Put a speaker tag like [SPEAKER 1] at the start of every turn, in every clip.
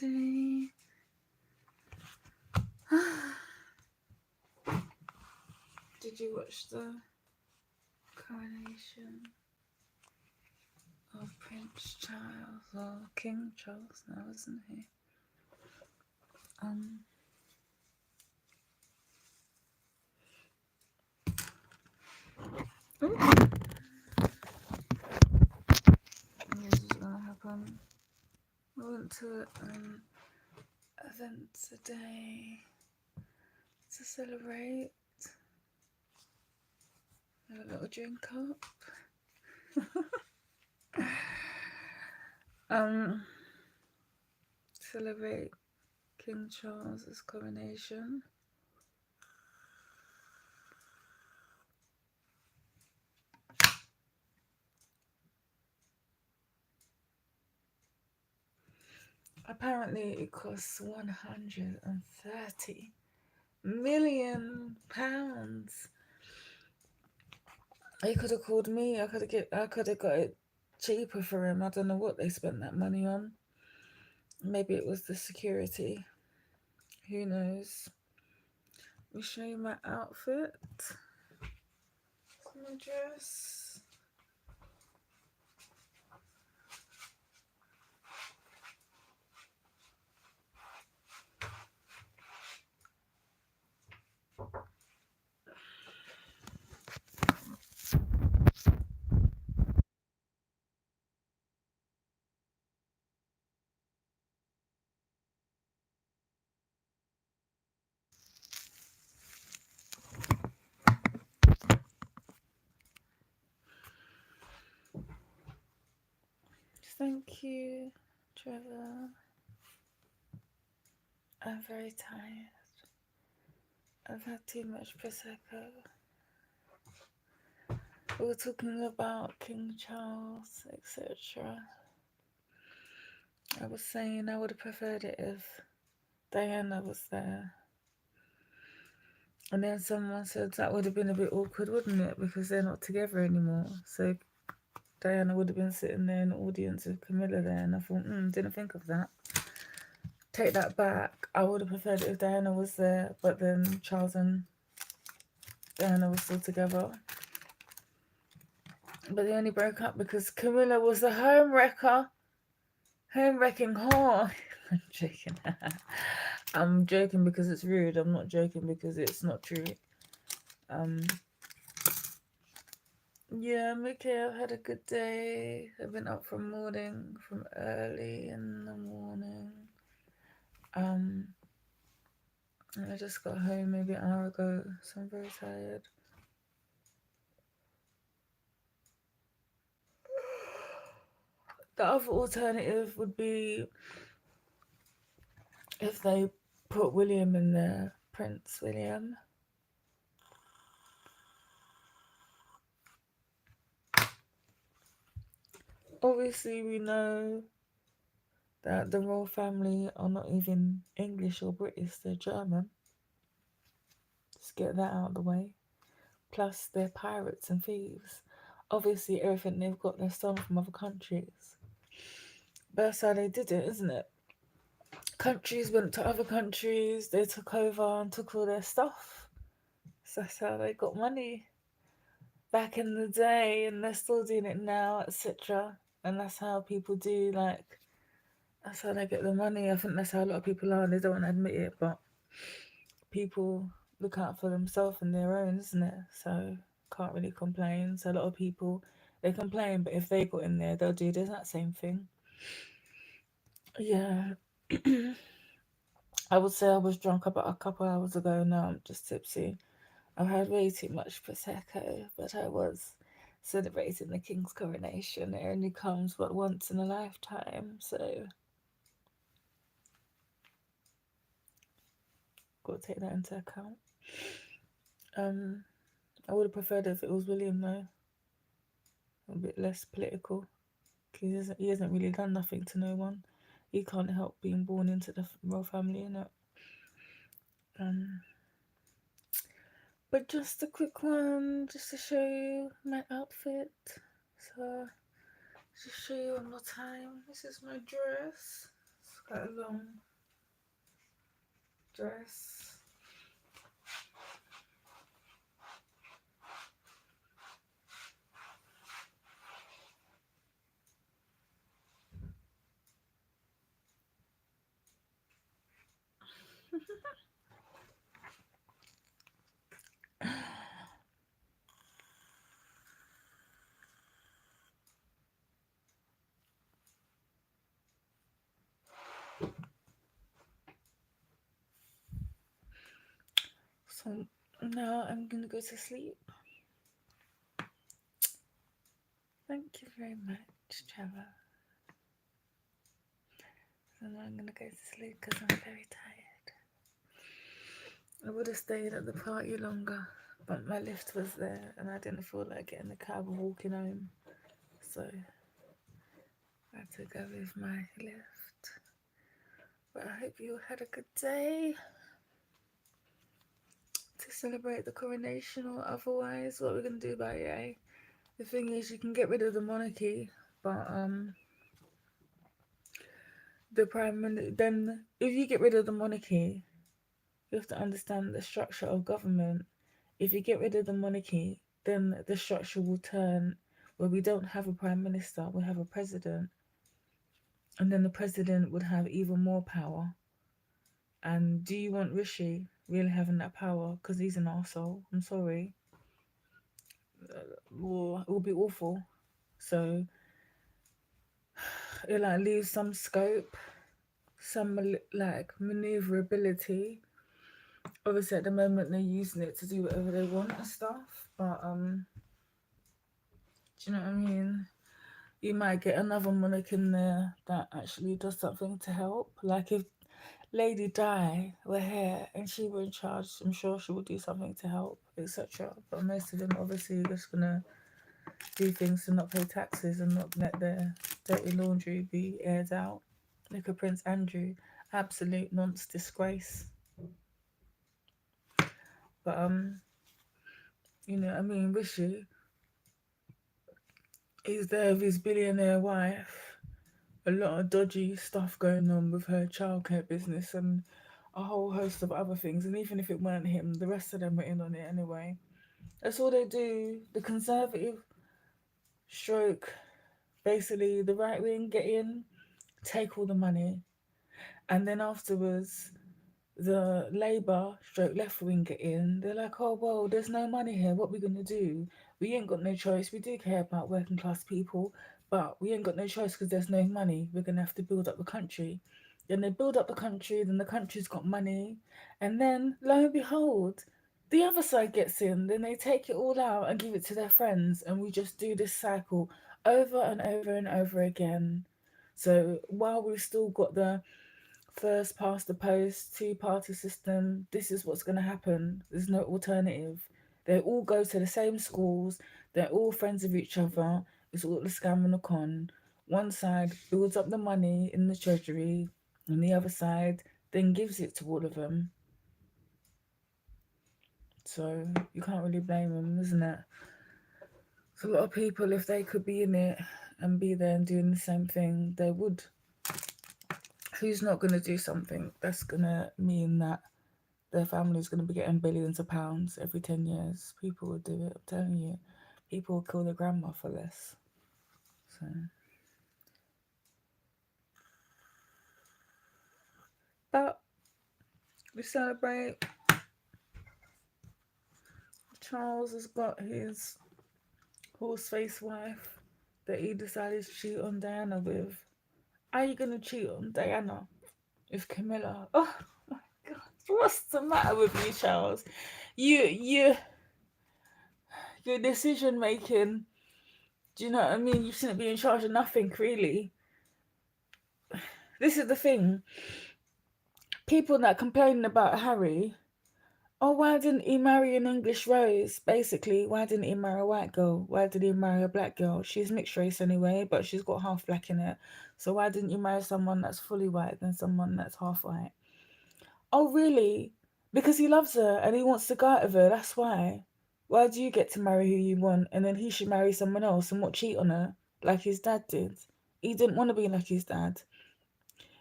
[SPEAKER 1] Monday. Did you watch the coronation of Prince Charles or King Charles now, isn't he? This is gonna happen. I went to an event today to celebrate. Have a little drink up. Celebrate King Charles's coronation. Apparently it costs £130 million. He could have called me. I could have got it cheaper for him. I don't know what they spent that money on. Maybe it was the security. Who knows? Let me show you my outfit. My dress. Thank you, Trevor. I'm very tired. I've had too much Prosecco. We were talking about King Charles, etc. I was saying I would have preferred it if Diana was there. And then someone said that would have been a bit awkward, wouldn't it? Because they're not together anymore. So Diana would have been sitting there in the audience with Camilla there. And I thought, didn't think of that. Take that back. I would have preferred it if Diana was there. But then Charles and Diana were still together. But they only broke up because Camilla was the home-wrecking whore. I'm joking. I'm joking because it's rude. I'm not joking because it's not true. Yeah, I'm okay. I've had a good day. I've been up from early in the morning. And I just got home maybe an hour ago, so I'm very tired. The other alternative would be if they put William in there, Prince William. Obviously, we know that the royal family are not even English or British, they're German. Just get that out of the way. Plus, they're pirates and thieves. Obviously, everything they've got, they're stolen from other countries. But that's how they did it, isn't it? Countries went to other countries, they took over and took all their stuff. So that's how they got money back in the day, and they're still doing it now, etc. And that's how people do, that's how they get the money. I think that's how a lot of people are. They don't want to admit it, but people look out for themselves and their own, isn't it? So can't really complain. So a lot of people, they complain, but if they got in there, they'll do that same thing. Yeah. I would say I was drunk about a couple hours ago. Now I'm just tipsy. I've had way too much Prosecco, but I was celebrating the King's coronation. It only comes but once in a lifetime, so got to take that into account. I would have preferred it if it was William though. A bit less political. He hasn't really done nothing to no one. He can't help being born into the royal family, innit? But just a quick one, just to show you my outfit. So, just show you one more time. This is my dress. It's a long dress. So now I'm gonna go to sleep. Thank you very much, Trevor. So now I'm gonna go to sleep because I'm very tired. I would have stayed at the party longer, but my lift was there and I didn't feel like getting the cab or walking home. So I had to go with my lift. But I hope you had a good day to celebrate the coronation or otherwise. What we're gonna do about it, eh? The thing is, you can get rid of the monarchy, but the then if you get rid of the monarchy, you have to understand the structure of government. If you get rid of the monarchy, then the structure will turn where we don't have a prime minister, we have a president, and then the president would have even more power. And do you want Rishi really having that power? Because he's an arsehole. I'm sorry. Well, it will be awful. So it like leaves some scope, some like maneuverability. Obviously, at the moment they're using it to do whatever they want and stuff. But do you know what I mean? You might get another monarch in there that actually does something to help. Like if Lady Di were here and she were in charge, I'm sure she would do something to help, etc. But most of them obviously are just gonna do things to not pay taxes and not let their dirty laundry be aired out. Look at Prince Andrew, absolute nonce disgrace. But you know, I mean, Rishi, he's there with his billionaire wife. A lot of dodgy stuff going on with her childcare business and a whole host of other things. And even if it weren't him, the rest of them were in on it anyway. That's all they do. The conservative stroke, basically the right wing get in, take all the money, and then afterwards the Labour stroke left wing get in. They're like, oh well, there's no money here. What we gonna do? We ain't got no choice. We do care about working class people, but we ain't got no choice because there's no money. We're gonna have to build up the country. Then they build up the country. Then the country's got money, and then lo and behold, the other side gets in. Then they take it all out and give it to their friends, and we just do this cycle over and over and over again. So while we've still got the first past the post, two-party system, this is what's going to happen. There's no alternative. They all go to the same schools, they're all friends of each other. It's all a scam and a con. One side builds up the money in the treasury, and the other side then gives it to all of them. So you can't really blame them, isn't it? So a lot of people, if they could be in it and be there and doing the same thing, they would. Who's not going to do something that's going to mean that their family's going to be getting billions of pounds every 10 years? People will do it, I'm telling you. People will kill their grandma for less. So, but we celebrate. Charles has got his horse-faced wife that he decided to cheat on Diana with. Are you going to cheat on Diana with Camilla? Oh my God. What's the matter with you, Charles? You, your decision making. Do you know what I mean? You shouldn't be in charge of nothing, really. This is the thing. People that complaining about Harry, oh, why didn't he marry an English rose? Basically, why didn't he marry a white girl? Why did he marry a black girl? She's mixed race anyway, but she's got half black in it. So why didn't you marry someone that's fully white than someone that's half white? Oh, really? Because he loves her and he wants to go out of her, that's why. Why do you get to marry who you want and then he should marry someone else and what, cheat on her like his dad did? He didn't want to be like his dad.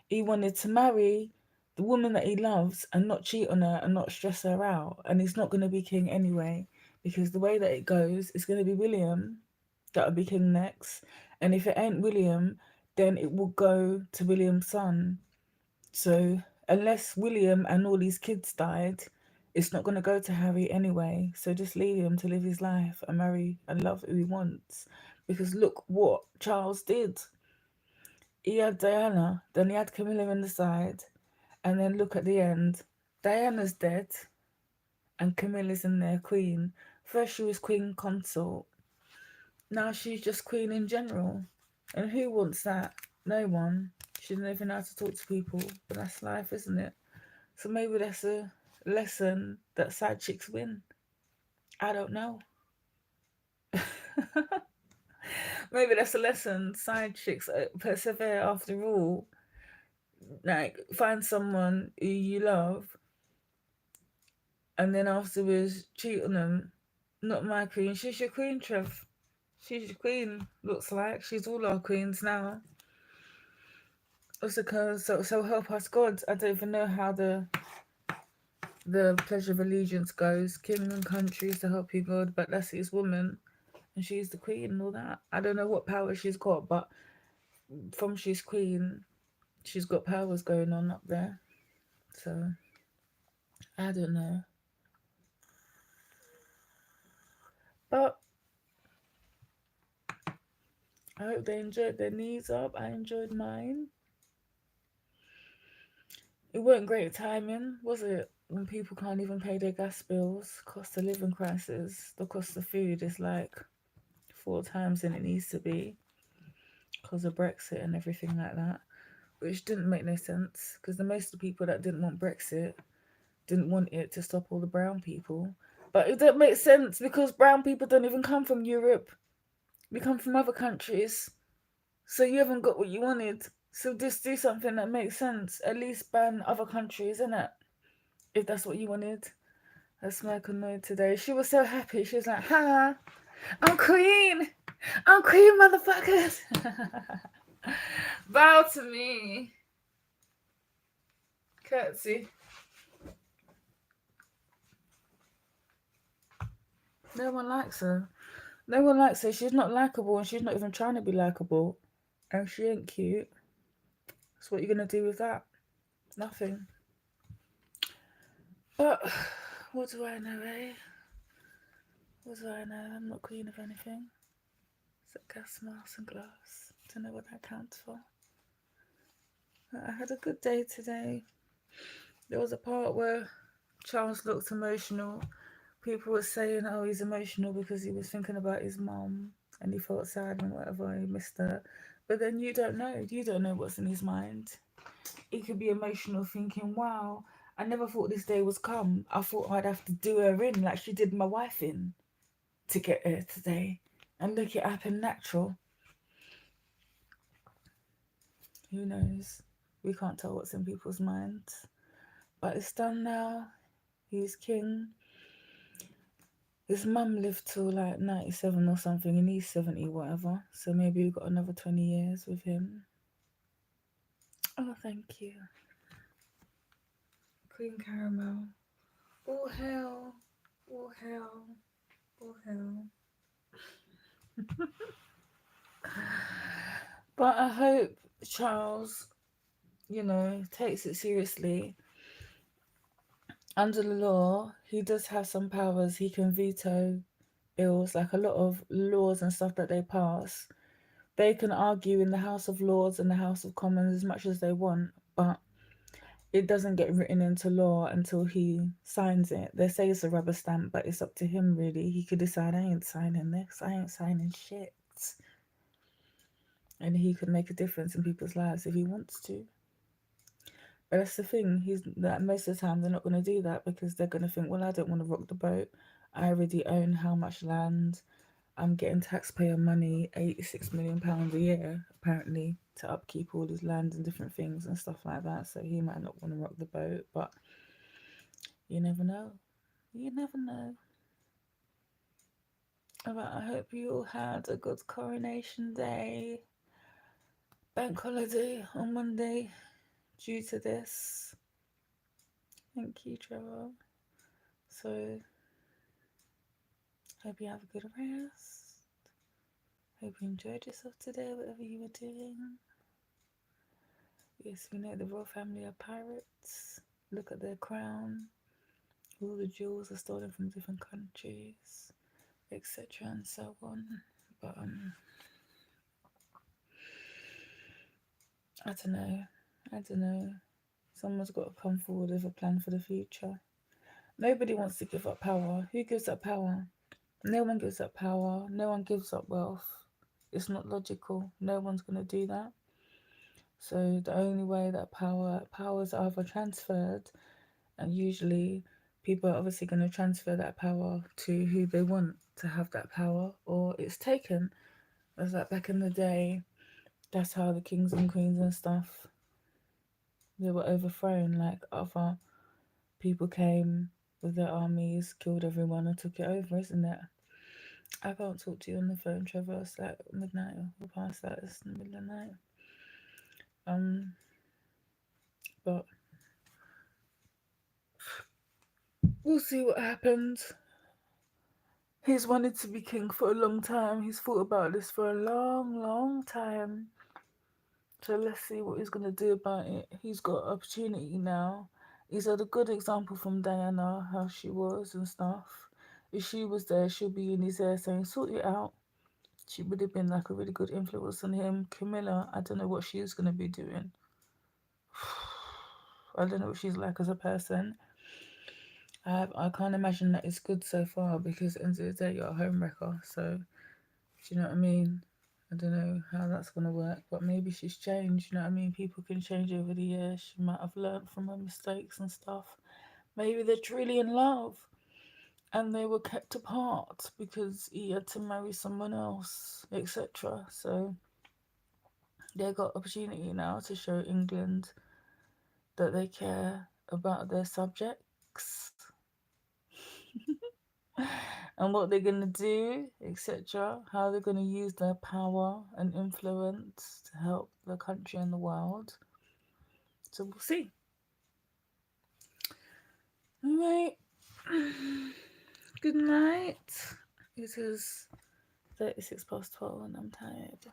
[SPEAKER 1] He wanted to marry the woman that he loves and not cheat on her and not stress her out. And he's not going to be king anyway, because the way that it goes, it's going to be William that'll be king next. And if it ain't William, then it will go to William's son. So unless William and all his kids died, it's not going to go to Harry anyway. So just leave him to live his life and marry and love who he wants. Because look what Charles did. He had Diana, then he had Camilla on the side, and then look at the end. Diana's dead, and Camilla's in there, queen. First she was queen consort, now she's just queen in general. And who wants that? No one. She doesn't even know how to talk to people, but that's life, isn't it? So maybe that's a lesson that side chicks win. I don't know. Maybe that's a lesson. Side chicks persevere after all. Like, find someone who you love and then afterwards cheat on them. Not my queen. She's your queen, Trev. She's your queen. Looks like she's all our queens now. Also, because so help us God. I don't even know how the pledge of allegiance goes. King and country, so help you God. But that's his woman, and she's the queen and all that. I don't know what power she's got, but from she's queen, she's got powers going on up there. So I don't know. But I hope they enjoyed their knees up. I enjoyed mine. It wasn't great timing, was it? When people can't even pay their gas bills, cost of living crisis, the cost of food is like 4 times than it needs to be because of Brexit and everything like that, which didn't make no sense because the most of the people that didn't want Brexit didn't want it to stop all the brown people. But it didn't make sense because brown people don't even come from Europe. We come from other countries. So you haven't got what you wanted. So just do something that makes sense. At least ban other countries, innit? If that's what you wanted. That's Michael Noyd today. She was so happy. She was like, ha, I'm queen. I'm queen, motherfuckers. Bow to me. Curtsy. No one likes her. No one likes her. She's not likable and she's not even trying to be likable. And she ain't cute. So what are you going to do with that? Nothing. But what do I know, eh? What do I know? I'm not queen of anything. Except gas mask and glass. Don't know what that counts for. I had a good day today. There was a part where Charles looked emotional. People were saying, oh, he's emotional because he was thinking about his mum and he felt sad and whatever, he missed her. But then you don't know. You don't know what's in his mind. He could be emotional thinking, wow, I never thought this day was come. I thought I'd have to do her in like she did my wife in to get her today. And look, it happened natural. Who knows? We can't tell what's in people's minds. But it's done now. He's king. His mum lived till like 97 or something, and he's 70, whatever. So maybe we've got another 20 years with him. Oh, thank you. Queen Caramel. Oh, hell. Oh, hell. Oh, hell. But I hope Charles, takes it seriously. Under the law, he does have some powers. He can veto bills, like a lot of laws and stuff that they pass. They can argue in the House of Lords and the House of Commons as much as they want, but it doesn't get written into law until he signs it. They say it's a rubber stamp, but it's up to him, really. He could decide, I ain't signing this, I ain't signing shit. And he could make a difference in people's lives if he wants to. But that's the thing, he's that most of the time they're not going to do that because they're going to think, well, I don't want to rock the boat. I already own how much land. I'm getting taxpayer money, £86 million a year, apparently, to upkeep all his land and different things and stuff like that. So he might not want to rock the boat, but you never know. You never know. But I hope you all had a good Coronation Day. Bank holiday on Monday. due to this. Thank you, Trevor. So, hope you have a good rest. Hope you enjoyed yourself today, whatever you were doing. Yes, we know the royal family are pirates. Look at their crown. All the jewels are stolen from different countries, etc., and so on. But I don't know. I don't know. Someone's got to come forward with a plan for the future. Nobody wants to give up power. Who gives up power? No one gives up power. No one gives up wealth. It's not logical. No one's going to do that. So the only way that power is either transferred, and usually people are obviously going to transfer that power to who they want to have that power, or it's taken. As like back in the day, that's how the kings and queens and stuff, they were overthrown. Like other people came with their armies, killed everyone, and took it over, isn't it? I can't talk to you on the phone, Trevor. It's like midnight or past that. It's the middle of the night. But we'll see what happens. He's wanted to be king for a long time. He's thought about this for a long, long time. So let's see what he's gonna do about it. He's got opportunity now. He's had a good example from Diana, how she was and stuff. If she was there, she'll be in his ear saying, "Sort it out." She would have been like a really good influence on him. Camilla, I don't know what she's gonna be doing. I don't know what she's like as a person. I can't imagine that it's good so far because at the end of the day you're a homewrecker. So do you know what I mean? I don't know how that's gonna work, but maybe she's changed. You know what I mean? People can change over the years. She might have learned from her mistakes and stuff. Maybe they're truly in love, and they were kept apart because he had to marry someone else, etc. So they got opportunity now to show England that they care about their subjects and what they're going to do, etc., how they're going to use their power and influence to help the country and the world. So we'll see. All right. Good night. It is 36 past 12 and I'm tired.